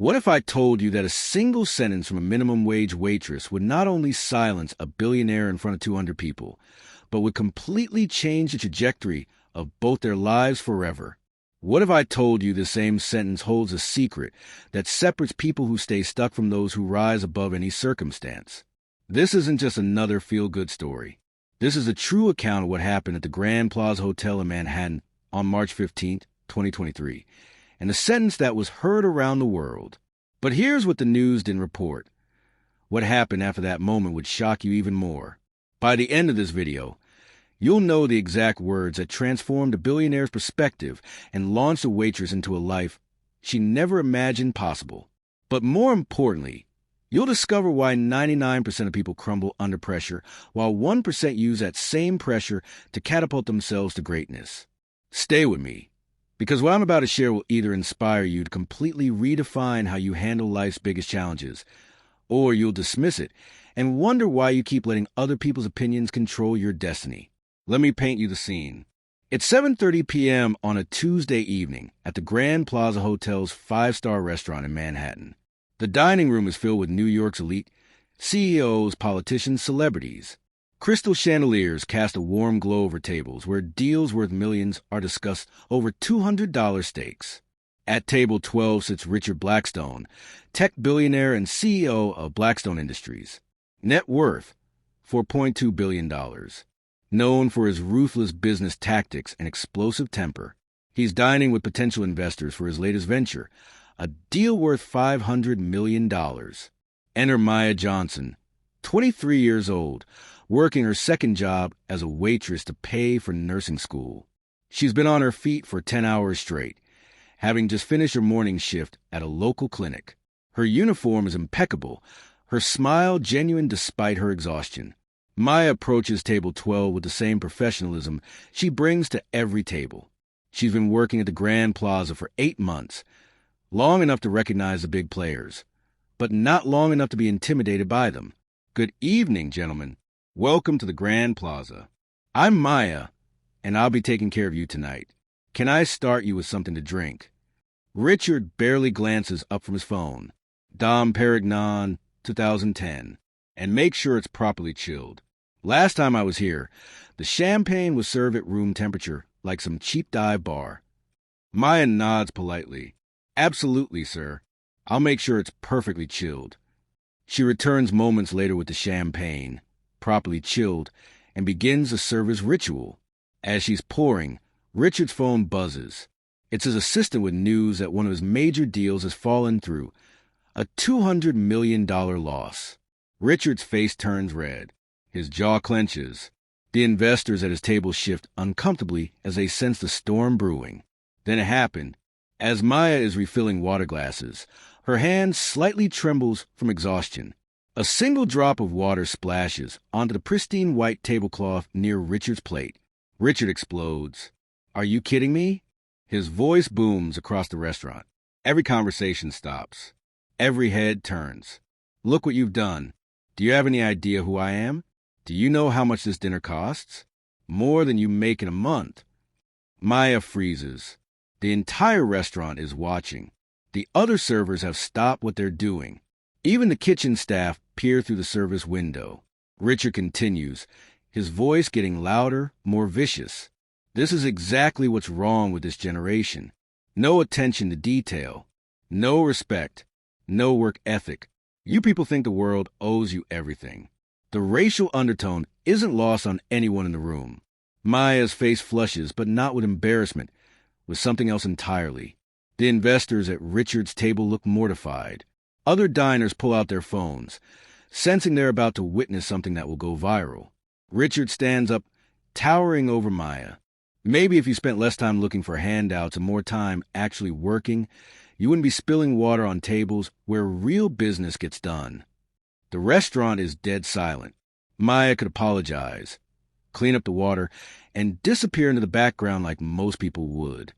What if I told you that a single sentence from a minimum wage waitress would not only silence a billionaire in front of 200 people, but would completely change the trajectory of both their lives forever? What if I told you the same sentence holds a secret that separates people who stay stuck from those who rise above any circumstance? This isn't just another feel-good story. This is a true account of what happened at the Grand Plaza Hotel in Manhattan on March 15th, 2023, and a sentence that was heard around the world. But here's what the news didn't report. What happened after that moment would shock you even more. By the end of this video, you'll know the exact words that transformed a billionaire's perspective and launched a waitress into a life she never imagined possible. But more importantly, you'll discover why 99% of people crumble under pressure, while 1% use that same pressure to catapult themselves to greatness. Stay with me, because what I'm about to share will either inspire you to completely redefine how you handle life's biggest challenges, or you'll dismiss it and wonder why you keep letting other people's opinions control your destiny. Let me paint you the scene. It's 7:30 p.m. on a Tuesday evening at the Grand Plaza Hotel's 5-star restaurant in Manhattan. The dining room is filled with New York's elite, CEOs, politicians, celebrities. Crystal chandeliers cast a warm glow over tables where deals worth millions are discussed over $200 steaks. At table 12 sits Richard Blackstone, tech billionaire and CEO of Blackstone Industries. Net worth, $4.2 billion. Known for his ruthless business tactics and explosive temper, he's dining with potential investors for his latest venture, a deal worth $500 million. Enter Maya Johnson, 23 years old, working her second job as a waitress to pay for nursing school. She's been on her feet for 10 hours straight, having just finished her morning shift at a local clinic. Her uniform is impeccable, her smile genuine despite her exhaustion. Maya approaches table 12 with the same professionalism she brings to every table. She's been working at the Grand Plaza for 8 months, long enough to recognize the big players, but not long enough to be intimidated by them. Good evening, gentlemen. Welcome to the Grand Plaza. I'm Maya, and I'll be taking care of you tonight. Can I start you with something to drink? Richard barely glances up from his phone. Dom Perignon, 2010. And make sure it's properly chilled. Last time I was here, the champagne was served at room temperature, like some cheap dive bar. Maya nods politely. Absolutely, sir. I'll make sure it's perfectly chilled. She returns moments later with the champagne, properly chilled, and begins the service ritual. As she's pouring, Richard's phone buzzes. It's his assistant with news that one of his major deals has fallen through, a $200 million loss. Richard's face turns red. His jaw clenches. The investors at his table shift uncomfortably as they sense the storm brewing. Then it happened. As Maya is refilling water glasses, her hand slightly trembles from exhaustion. A single drop of water splashes onto the pristine white tablecloth near Richard's plate. Richard explodes. Are you kidding me? His voice booms across the restaurant. Every conversation stops. Every head turns. Look what you've done. Do you have any idea who I am? Do you know how much this dinner costs? More than you make in a month. Maya freezes. The entire restaurant is watching. The other servers have stopped what they're doing. Even the kitchen staff peer through the service window. Richard continues, his voice getting louder, more vicious. This is exactly what's wrong with this generation. No attention to detail. No respect. No work ethic. You people think the world owes you everything. The racial undertone isn't lost on anyone in the room. Maya's face flushes, but not with embarrassment, with something else entirely. The investors at Richard's table look mortified. Other diners pull out their phones, sensing they're about to witness something that will go viral. Richard stands up, towering over Maya. Maybe if you spent less time looking for handouts and more time actually working, you wouldn't be spilling water on tables where real business gets done. The restaurant is dead silent. Maya could apologize, clean up the water, and disappear into the background like most people would.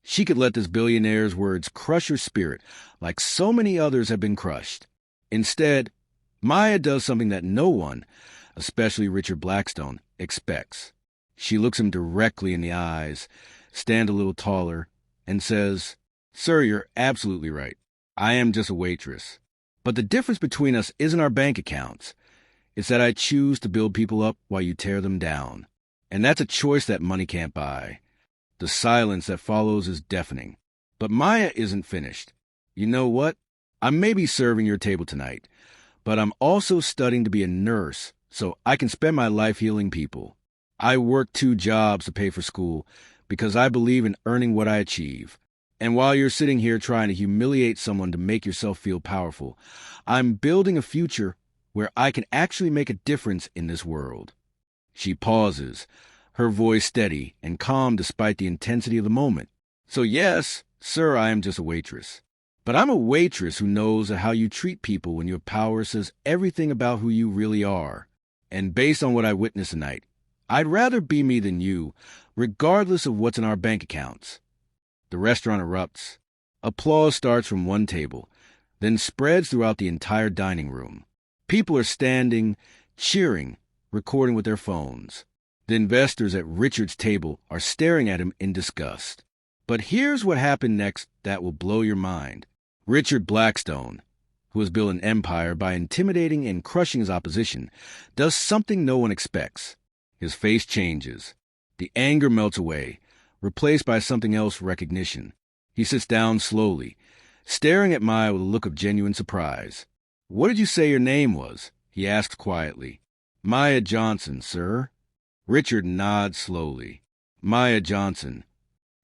She could let this billionaire's words crush her spirit like so many others have been crushed. Instead, Maya does something that no one, especially Richard Blackstone, expects. She looks him directly in the eyes, stands a little taller, and says, "Sir, you're absolutely right. I am just a waitress. But the difference between us isn't our bank accounts. It's that I choose to build people up while you tear them down. And that's a choice that money can't buy. The silence that follows is deafening. But Maya isn't finished. You know what? I may be serving your table tonight, but I'm also studying to be a nurse so I can spend my life healing people. I work 2 jobs to pay for school because I believe in earning what I achieve. And while you're sitting here trying to humiliate someone to make yourself feel powerful, I'm building a future where I can actually make a difference in this world. She pauses, her voice steady and calm despite the intensity of the moment. So yes, sir, I am just a waitress. But I'm a waitress who knows how you treat people when your power says everything about who you really are. And based on what I witnessed tonight, I'd rather be me than you, regardless of what's in our bank accounts. The restaurant erupts. Applause starts from one table, then spreads throughout the entire dining room. People are standing, cheering, recording with their phones. The investors at Richard's table are staring at him in disgust. But here's what happened next that will blow your mind. Richard Blackstone, who has built an empire by intimidating and crushing his opposition, does something no one expects. His face changes. The anger melts away, replaced by something else, recognition. He sits down slowly, staring at Maya with a look of genuine surprise. "What did you say your name was?" he asks quietly. "Maya Johnson, sir." Richard nods slowly. "Maya Johnson."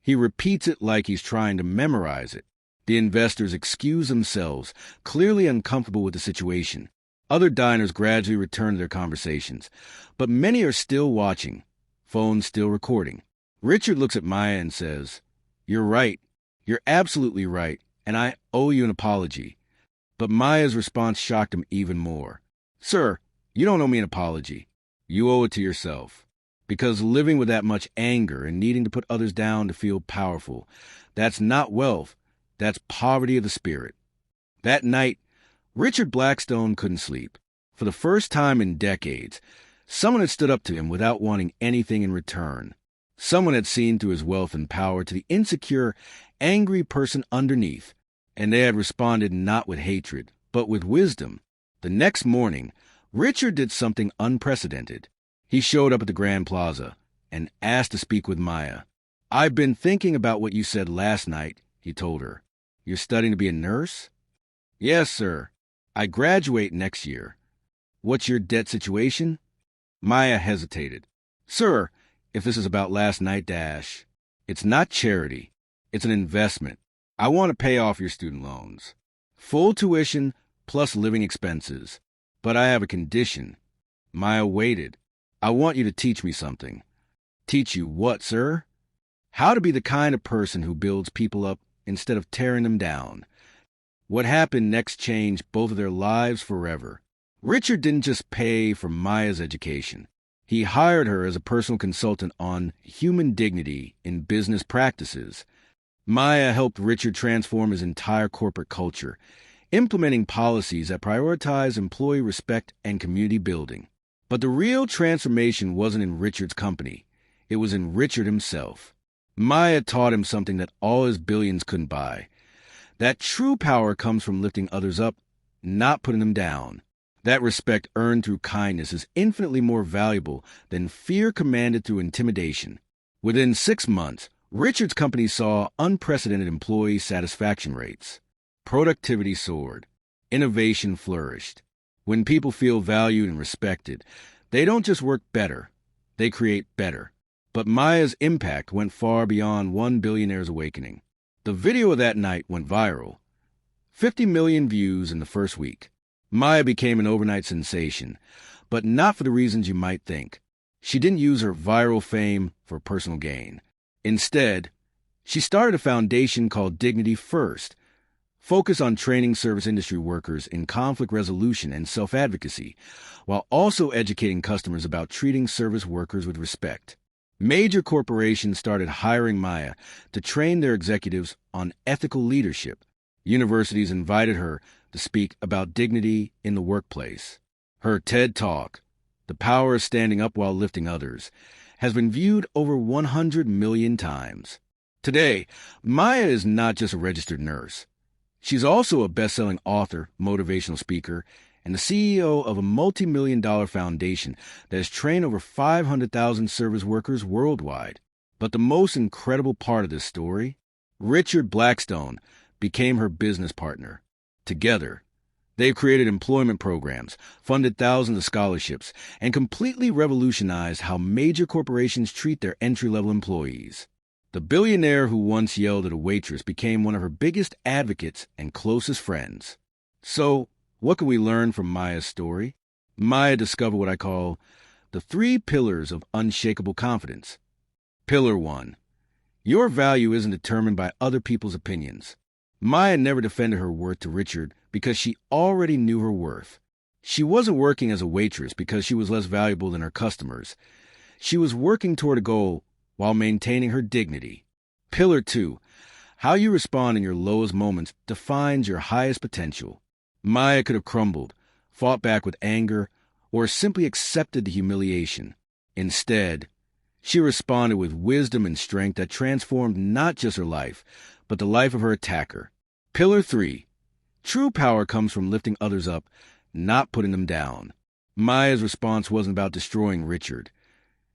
He repeats it like he's trying to memorize it. The investors excuse themselves, clearly uncomfortable with the situation. Other diners gradually return to their conversations, but many are still watching, phones still recording. Richard looks at Maya and says, "You're right. You're absolutely right, and I owe you an apology." But Maya's response shocked him even more. "Sir, you don't owe me an apology. You owe it to yourself. Because living with that much anger and needing to put others down to feel powerful, that's not wealth. That's poverty of the spirit." That night, Richard Blackstone couldn't sleep. For the first time in decades, someone had stood up to him without wanting anything in return. Someone had seen through his wealth and power to the insecure, angry person underneath, and they had responded not with hatred, but with wisdom. The next morning, Richard did something unprecedented. He showed up at the Grand Plaza and asked to speak with Maya. "I've been thinking about what you said last night," he told her. "You're studying to be a nurse?" "Yes, sir. I graduate next year." "What's your debt situation?" Maya hesitated. "Sir, if this is about last night, it's not charity. It's an investment. I want to pay off your student loans. Full tuition plus living expenses. But I have a condition." Maya waited. "I want you to teach me something." "Teach you what, sir?" "How to be the kind of person who builds people up instead of tearing them down." What happened next changed both of their lives forever. Richard didn't just pay for Maya's education. He hired her as a personal consultant on human dignity in business practices. Maya helped Richard transform his entire corporate culture, implementing policies that prioritize employee respect and community building. But the real transformation wasn't in Richard's company. It was in Richard himself. Maya taught him something that all his billions couldn't buy. That true power comes from lifting others up, not putting them down. That respect earned through kindness is infinitely more valuable than fear commanded through intimidation. Within 6 months, Richard's company saw unprecedented employee satisfaction rates. Productivity soared. Innovation flourished. When people feel valued and respected, they don't just work better, they create better. But Maya's impact went far beyond one billionaire's awakening. The video of that night went viral. 50 million views in the first week. Maya became an overnight sensation, but not for the reasons you might think. She didn't use her viral fame for personal gain. Instead, she started a foundation called Dignity First, focused on training service industry workers in conflict resolution and self-advocacy, while also educating customers about treating service workers with respect. Major corporations started hiring Maya to train their executives on ethical leadership. Universities invited her to speak about dignity in the workplace. Her TED Talk, The Power of Standing Up While Lifting Others, has been viewed over 100 million times. Today, Maya is not just a registered nurse. She's also a best-selling author, motivational speaker, and the CEO of a multi-million-dollar foundation that has trained over 500,000 service workers worldwide. But the most incredible part of this story, Richard Blackstone became her business partner. Together, they've created employment programs, funded thousands of scholarships, and completely revolutionized how major corporations treat their entry-level employees. The billionaire who once yelled at a waitress became one of her biggest advocates and closest friends. So, what can we learn from Maya's story? Maya discovered what I call the 3 pillars of unshakable confidence. Pillar 1. Your value isn't determined by other people's opinions. Maya never defended her worth to Richard because she already knew her worth. She wasn't working as a waitress because she was less valuable than her customers. She was working toward a goal while maintaining her dignity. Pillar 2. How you respond in your lowest moments defines your highest potential. Maya could have crumbled, fought back with anger, or simply accepted the humiliation. Instead, she responded with wisdom and strength that transformed not just her life, but the life of her attacker. Pillar 3. True power comes from lifting others up, not putting them down. Maya's response wasn't about destroying Richard.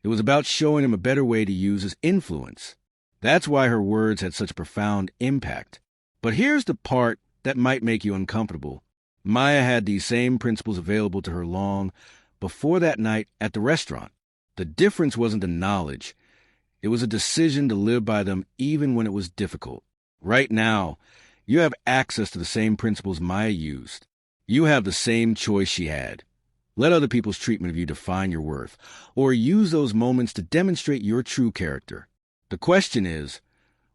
It was about showing him a better way to use his influence. That's why her words had such a profound impact. But here's the part that might make you uncomfortable. Maya had these same principles available to her long before that night at the restaurant. The difference wasn't the knowledge. It was a decision to live by them even when it was difficult. Right now, you have access to the same principles Maya used. You have the same choice she had. Let other people's treatment of you define your worth, or use those moments to demonstrate your true character. The question is,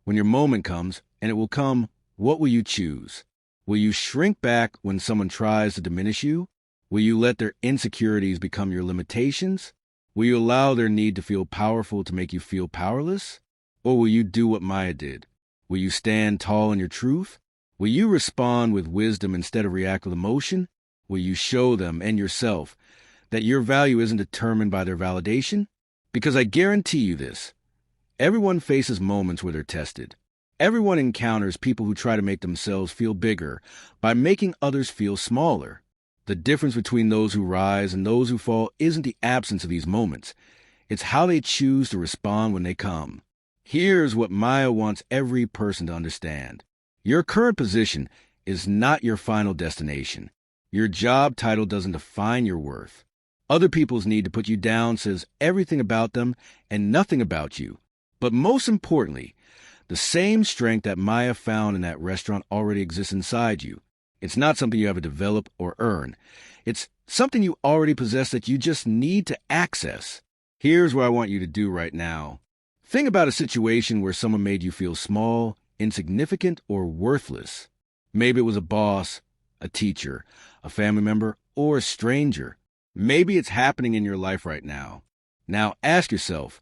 when your moment comes, and it will come, what will you choose? Will you shrink back when someone tries to diminish you? Will you let their insecurities become your limitations? Will you allow their need to feel powerful to make you feel powerless? Or will you do what Maya did? Will you stand tall in your truth? Will you respond with wisdom instead of react with emotion? Will you show them and yourself that your value isn't determined by their validation? Because I guarantee you this, everyone faces moments where they're tested. Everyone encounters people who try to make themselves feel bigger by making others feel smaller. The difference between those who rise and those who fall isn't the absence of these moments. It's how they choose to respond when they come. Here's what Maya wants every person to understand. Your current position is not your final destination. Your job title doesn't define your worth. Other people's need to put you down says everything about them and nothing about you. But most importantly, the same strength that Maya found in that restaurant already exists inside you. It's not something you have to develop or earn. It's something you already possess that you just need to access. Here's what I want you to do right now. Think about a situation where someone made you feel small, insignificant, or worthless. Maybe it was a boss, a teacher, a family member, or a stranger. Maybe it's happening in your life right now. Now ask yourself,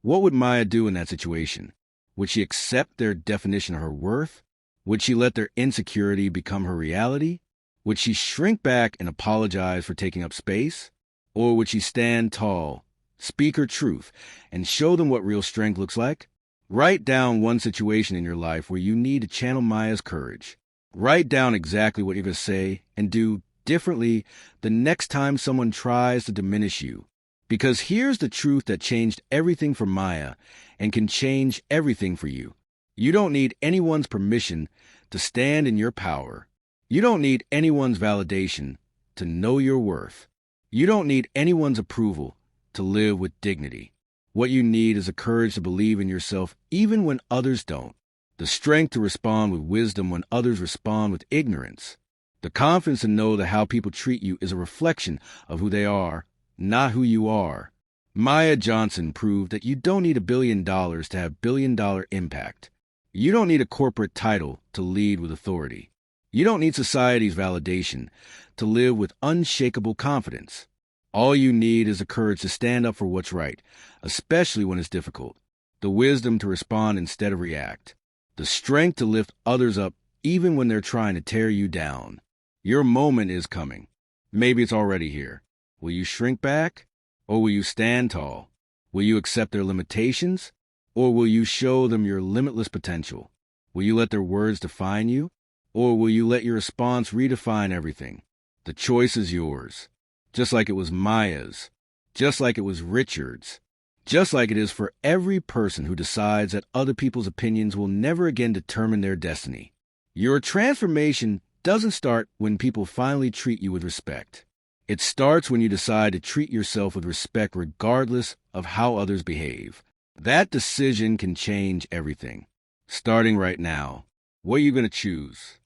what would Maya do in that situation? Would she accept their definition of her worth? Would she let their insecurity become her reality? Would she shrink back and apologize for taking up space? Or would she stand tall, speak her truth, and show them what real strength looks like? Write down one situation in your life where you need to channel Maya's courage. Write down exactly what you're going to say and do differently the next time someone tries to diminish you. Because here's the truth that changed everything for Maya and can change everything for you. You don't need anyone's permission to stand in your power. You don't need anyone's validation to know your worth. You don't need anyone's approval to live with dignity. What you need is the courage to believe in yourself even when others don't. The strength to respond with wisdom when others respond with ignorance. The confidence to know that how people treat you is a reflection of who they are, not who you are. Maya Johnson proved that you don't need $1 billion to have billion-dollar impact. You don't need a corporate title to lead with authority. You don't need society's validation to live with unshakable confidence. All you need is the courage to stand up for what's right, especially when it's difficult. The wisdom to respond instead of react. The strength to lift others up even when they're trying to tear you down. Your moment is coming. Maybe it's already here. Will you shrink back? Or will you stand tall? Will you accept their limitations? Or will you show them your limitless potential? Will you let their words define you? Or will you let your response redefine everything? The choice is yours. Just like it was Maya's. Just like it was Richard's. Just like it is for every person who decides that other people's opinions will never again determine their destiny. Your transformation doesn't start when people finally treat you with respect. It starts when you decide to treat yourself with respect regardless of how others behave. That decision can change everything. Starting right now, what are you going to choose?